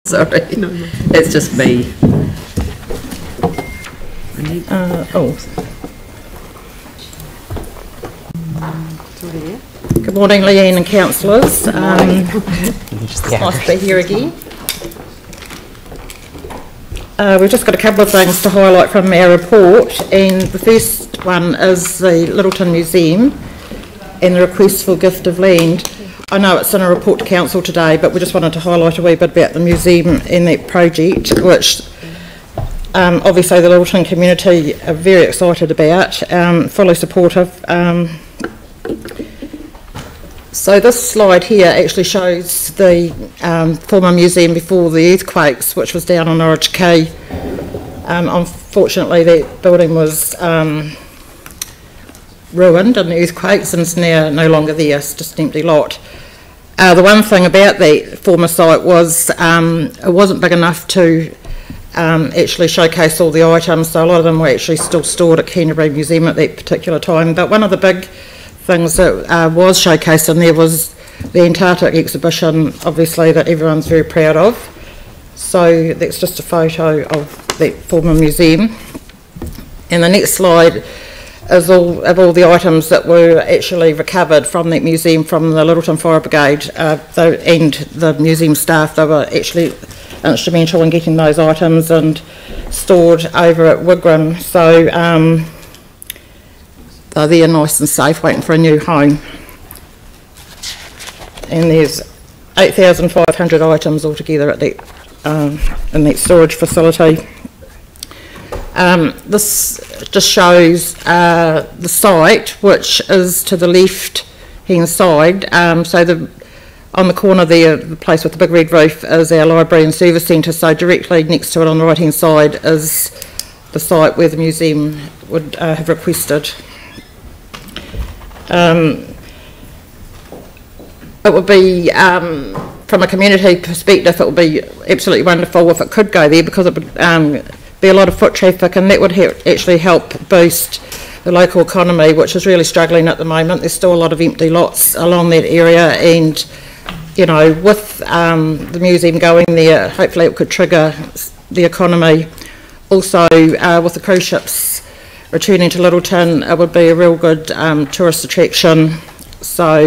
Sorry, no. It's just me. Good morning, Leanne and councillors. Nice to be here again. We've just got a couple of things to highlight from our report, and the first one is the Lyttelton Museum and the request for gift of land. I know it's in a report to council today, but we just wanted to highlight a wee bit about the museum and that project, which obviously the Lyttelton community are very excited about, fully supportive. So this slide here actually shows the former museum before the earthquakes, which was down on Norwich Quay. Unfortunately, that building was ruined in the earthquakes and is now no longer there. It's just an empty lot. The one thing about that former site was it wasn't big enough to actually showcase all the items, so a lot of them were actually still stored at Canterbury Museum at that particular time. But one of the big things that was showcased in there was the Antarctic exhibition, obviously, that everyone's very proud of. So that's just a photo of that former museum. And the next slide is all the items that were actually recovered from that museum from the Lyttelton Fire Brigade and the museum staff. They were actually instrumental in getting those items and stored over at Wigram. So they're there nice and safe, waiting for a new home. And there's 8,500 items altogether at that in that storage facility. This just shows the site, which is to the left-hand side. So on the corner there, the place with the big red roof, is our library and service centre. So directly next to it on the right-hand side is the site where the museum would have requested. It would be, from a community perspective, it would be absolutely wonderful if it could go there, because it would be a lot of foot traffic, and that would actually help boost the local economy, which is really struggling at the moment. There's still a lot of empty lots along that area, and you know, with the museum going there, hopefully it could trigger the economy. Also, with the cruise ships returning to Lyttelton, it would be a real good tourist attraction. So,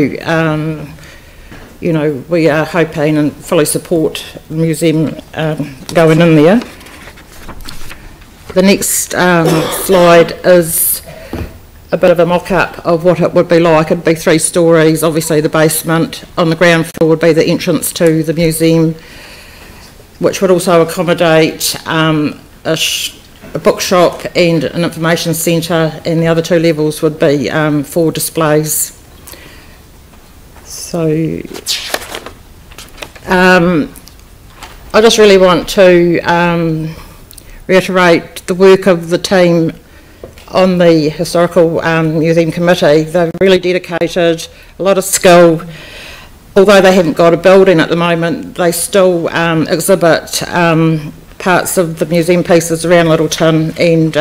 you know, we are hoping and fully support the museum going in there. The next slide is a bit of a mock-up of what it would be like. It'd be 3 stories, obviously the basement. On the ground floor would be the entrance to the museum, which would also accommodate a bookshop and an information centre, and the other 2 levels would be for displays. So I just really want to reiterate the work of the team on the Historical Museum Committee. They're really dedicated, a lot of skill. Although they haven't got a building at the moment, they still exhibit parts of the museum pieces around Lyttelton, and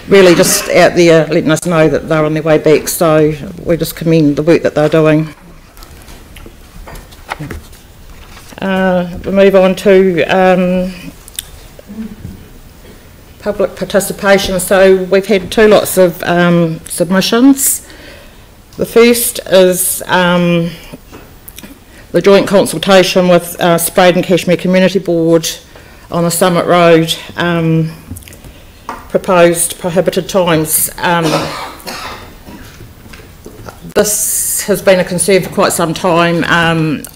really just out there letting us know that they're on their way back. So we just commend the work that they're doing. We'll move on to public participation. So we've had 2 lots of submissions. The first is the joint consultation with Spraid and Cashmere Community Board on the Summit Road proposed prohibited times. This has been a concern for quite some time.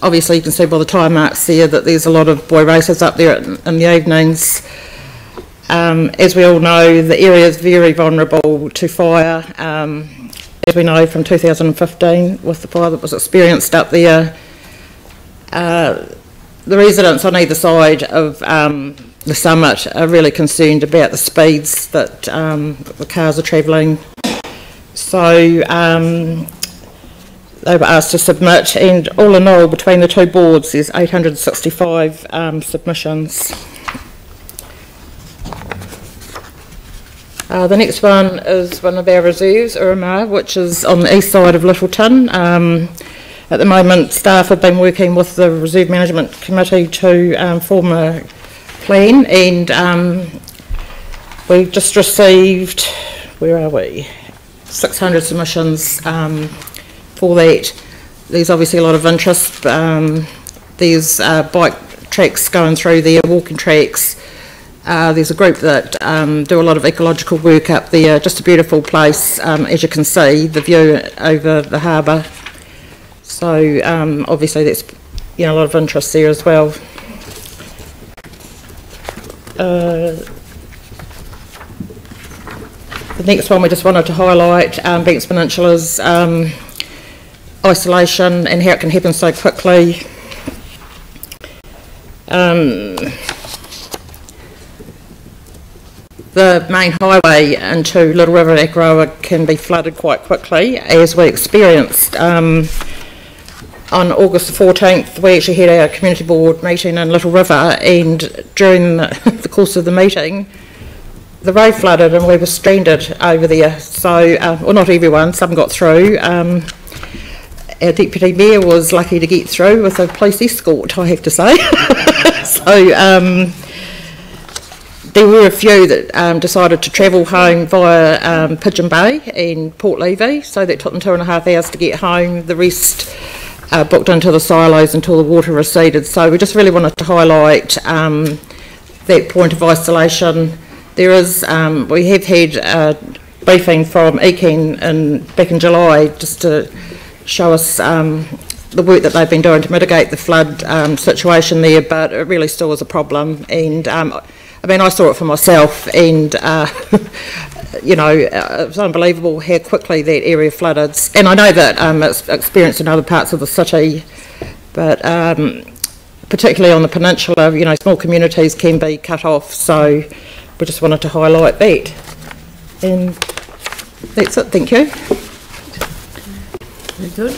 Obviously you can see by the time marks there that there's a lot of boy races up there in the evenings. As we all know, the area is very vulnerable to fire, as we know from 2015 with the fire that was experienced up there. The residents on either side of the summit are really concerned about the speeds that the cars are travelling. So they were asked to submit, and all in all between the 2 boards there's 865 submissions. The next one is one of our reserves, Uruma, which is on the east side of Lyttelton. at the moment, staff have been working with the Reserve Management Committee to form a plan, and we've just received, where are we, 600 submissions for that. There's obviously a lot of interest. There's bike tracks going through there, walking tracks. There's a group that do a lot of ecological work up there. Just a beautiful place, as you can see, the view over the harbour. So obviously that's, you know, a lot of interest there as well. The next one we just wanted to highlight, Banks Peninsula's isolation and how it can happen so quickly. The main highway into Little River Akaroa can be flooded quite quickly, as we experienced. On August the 14th, we actually had our community board meeting in Little River, and during the course of the meeting, the road flooded and we were stranded over there. So, well, not everyone, some got through. Our deputy mayor was lucky to get through with a police escort, I have to say. So, there were a few that decided to travel home via Pigeon Bay and Port Levy, so that took them 2.5 hours to get home. The rest booked into the silos until the water receded. So we just really wanted to highlight that point of isolation. There is, we have had a briefing from ECAN back in July just to show us the work that they've been doing to mitigate the flood situation there, but it really still is a problem. And I mean, I saw it for myself, and you know, it was unbelievable how quickly that area flooded. And I know that it's experienced in other parts of the city, but particularly on the peninsula, you know, small communities can be cut off. So we just wanted to highlight that. And that's it. Thank you. Very good.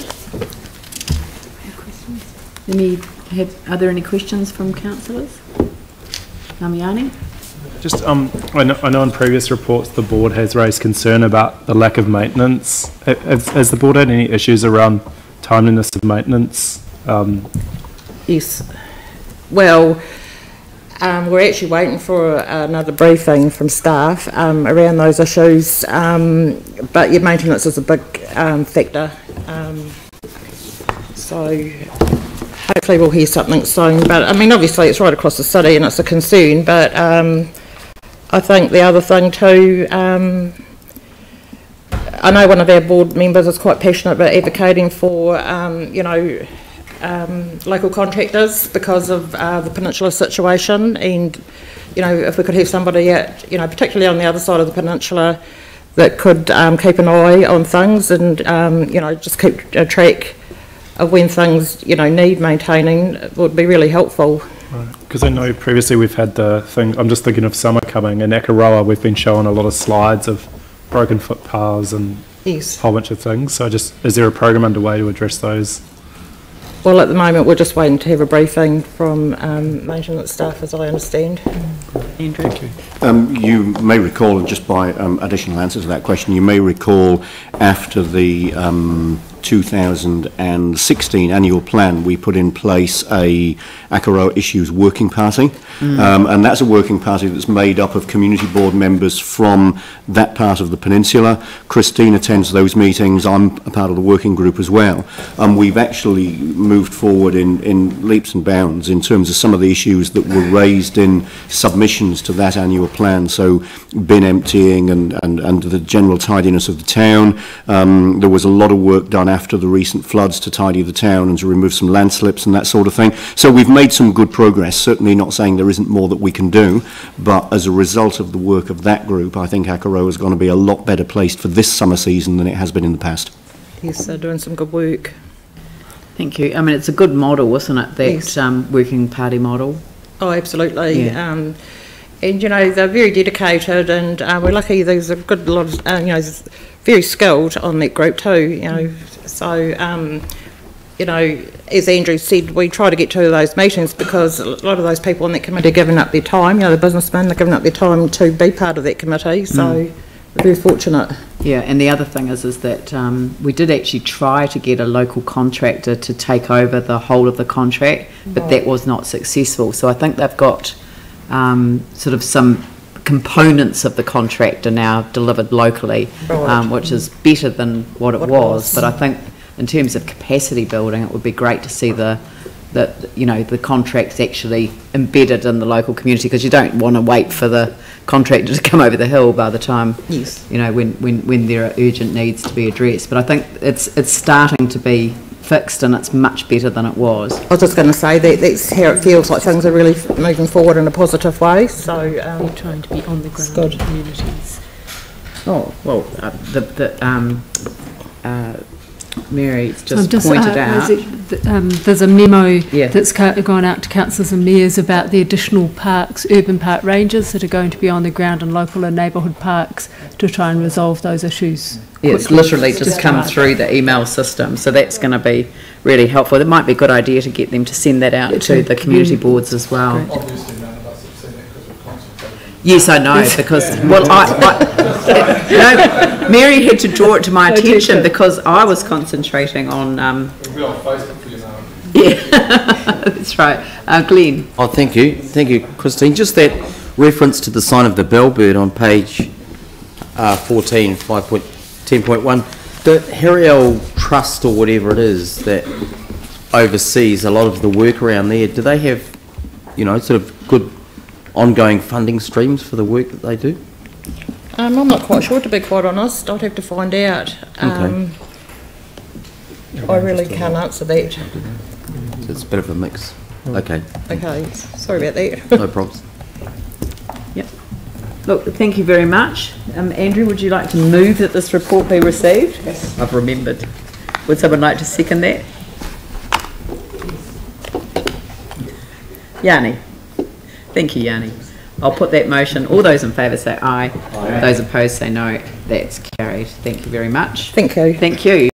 Are there any questions from councillors? Namiani? Just, I know in previous reports the board has raised concern about the lack of maintenance. Has the board had any issues around timeliness of maintenance? Yes. Well, we're actually waiting for another briefing from staff around those issues, but your maintenance is a big factor. So hopefully we'll hear something soon, but I mean, obviously it's right across the city and it's a concern, but I think the other thing too, I know one of our board members is quite passionate about advocating for, you know, local contractors because of the Peninsula situation, and, you know, if we could have somebody at, you know, particularly on the other side of the Peninsula that could keep an eye on things and, you know, just keep a track of when things, you know, need maintaining, would be really helpful. Right, because I know previously we've had the thing, I'm just thinking of summer coming, in Akaroa we've been showing a lot of slides of broken footpaths and yes, a whole bunch of things. So just, is there a program underway to address those? Well, at the moment we're just waiting to have a briefing from maintenance staff, as I understand. Andrew. Thank you. You may recall, and just by additional answer to that question, you may recall after the 2016 annual plan, we put in place a Akaroa Issues Working Party, and that's a working party that's made up of community board members from that part of the peninsula. Christine attends those meetings. I'm a part of the working group as well. We've actually moved forward in leaps and bounds in terms of some of the issues that were raised in submissions to that annual plan. So bin emptying and the general tidiness of the town. There was a lot of work done after the recent floods to tidy the town and to remove some landslips and that sort of thing. So we've made some good progress, certainly not saying there isn't more that we can do, but as a result of the work of that group, I think Akaroa is going to be a lot better placed for this summer season than it has been in the past. Yes, they're doing some good work. Thank you. I mean, it's a good model, isn't it, that yes, working party model? Oh, absolutely. Yeah. And, you know, they're very dedicated, and we're lucky there's a good lot of, you know, very skilled on that group too, you know. So, you know, as Andrew said, we try to get to those meetings because a lot of those people on that committee are giving up their time, you know, the businessmen, they're giving up their time to be part of that committee, so we're very fortunate. Yeah, and the other thing is that we did actually try to get a local contractor to take over the whole of the contract, but that was not successful. So I think they've got sort of some components of the contract are now delivered locally, which is better than what it was. But I think in terms of capacity building, it would be great to see the contracts actually embedded in the local community, because you don't want to wait for the contractor to come over the hill by the time, when there are urgent needs to be addressed. But I think it's starting to be fixed, and it's much better than it was. I was just going to say that's how it feels like things are really moving forward in a positive way. So you're trying to be on the ground in communities. Oh well, Mary's just pointed out. There's a memo that's gone out to councillors and mayors about the additional parks, urban park rangers that are going to be on the ground in local and neighbourhood parks to try and resolve those issues. Yeah, it's literally just come through the email system, so that's going to be really helpful. It might be a good idea to get them to send that out to the community boards as well. Obviously none of us have seen it because we're concentrating. Yes, I know, because, Mary had to draw it to my attention because I was concentrating on... It'll be on Facebook for you now. Yeah, that's right. Glenn. Oh, thank you, Christine. Just that reference to the sign of the bellbird on page 14, 5.10.1. The Heriel Trust, or whatever it is, that oversees a lot of the work around there, do they have, sort of good ongoing funding streams for the work that they do? I'm not quite sure, to be quite honest. I'd have to find out. Okay. I really can't answer that. So it's a bit of a mix. Okay. Okay, sorry about that. No problems. Yep. Look, thank you very much. Andrew, would you like to move that this report be received? Yes. I've remembered. Would someone like to second that? Yanni. Thank you, Yanni. I'll put that motion. All those in favour say aye. Those opposed say no. That's carried. Thank you very much. Thank you. Thank you.